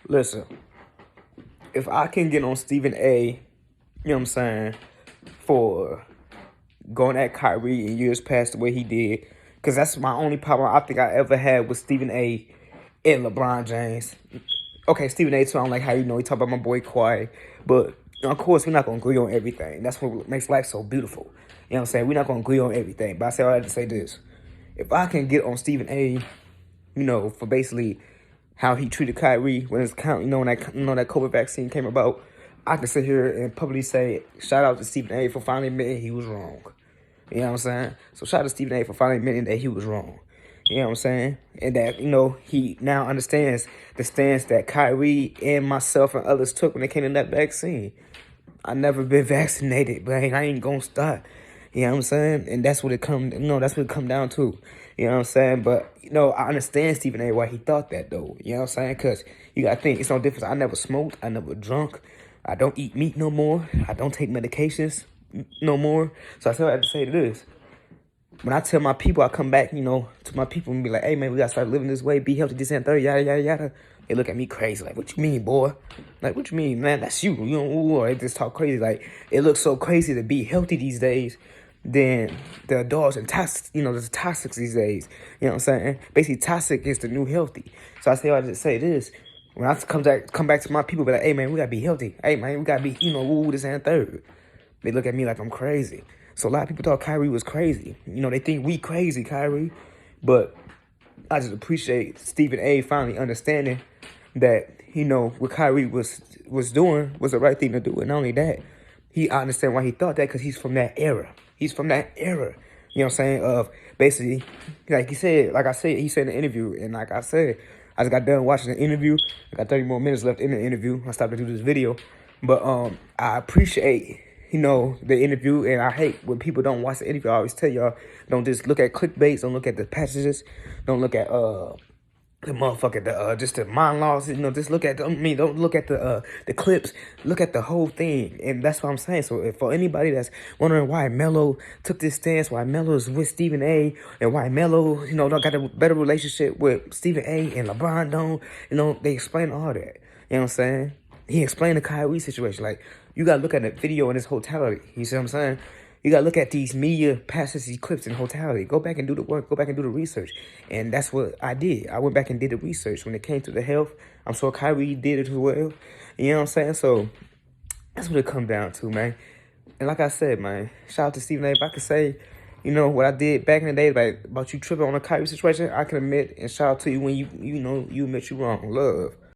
Listen, if I can get on Stephen A, you know what I'm saying, for going at Kyrie in years past the way he did, because that's my only problem I think I ever had with Stephen A and LeBron James. Okay, Stephen A too, I don't like how he talk about my boy Kawhi, but of course we're not gonna agree on everything. That's what makes life so beautiful. You know what I'm saying? We're not gonna agree on everything. But I say all that to say this. If I can get on Stephen A, for basically how he treated Kyrie when his count, when that COVID vaccine came about, I can sit here and publicly say, shout out to Stephen A for finally admitting he was wrong. You know what I'm saying? So shout out to Stephen A for finally admitting that he was wrong. You know what I'm saying? And that, he now understands the stance that Kyrie and myself and others took when it came to that vaccine. I never been vaccinated, but I ain't gonna start. You know what I'm saying? And that's what it that's what it come down to. You know what I'm saying? But, I understand Stephen A. why he thought that, though. You know what I'm saying? Because you got to think, it's no difference. I never smoked. I never drunk. I don't eat meat no more. I don't take medications no more. So I still have to say this. When I tell my people, I come back, to my people and be like, hey, man, we got to start living this way, be healthy, this and third, yada, yada, yada. They look at me crazy, like, what you mean, boy? Like, what you mean, man? That's you. Or they just talk crazy. Like, it looks so crazy to be healthy these days than the adults and there's toxics these days. You know what I'm saying? Basically, toxic is the new healthy. So I just say this. When I come back to my people, be like, hey, man, we got to be healthy. Hey, man, we got to be, this and third. They look at me like I'm crazy. So a lot of people thought Kyrie was crazy. They think we crazy, Kyrie. But I just appreciate Stephen A finally understanding that, what Kyrie was doing was the right thing to do. And not only that, I understand why he thought that, because he's from that era. He's from that era. You know what I'm saying? Of basically, he said in the interview, and like I said, I just got done watching the interview. I got 30 more minutes left in the interview. I stopped to do this video. But I appreciate the interview, and I hate when people don't watch the interview. I always tell y'all, don't just look at clickbaits, don't look at the passages, don't look at the motherfucker, just the monologues, just look at don't look at the clips, look at the whole thing. And that's what I'm saying. So if for anybody that's wondering why Melo took this stance, why Melo's with Stephen A, and why Melo, don't got a better relationship with Stephen A and LeBron don't, they explain all that. You know what I'm saying? He explained the Kyrie situation. Like, you got to look at the video in its totality. You see what I'm saying? You got to look at these media passages, these clips in totality. Go back and do the work. Go back and do the research. And that's what I did. I went back and did the research. When it came to the health, I'm sure Kyrie did it as well. You know what I'm saying? So that's what it come down to, man. And like I said, man, shout out to Stephen A. If I could say, what I did back in the day about you tripping on a Kyrie situation, I can admit and shout out to you when you admit you wrong. Love.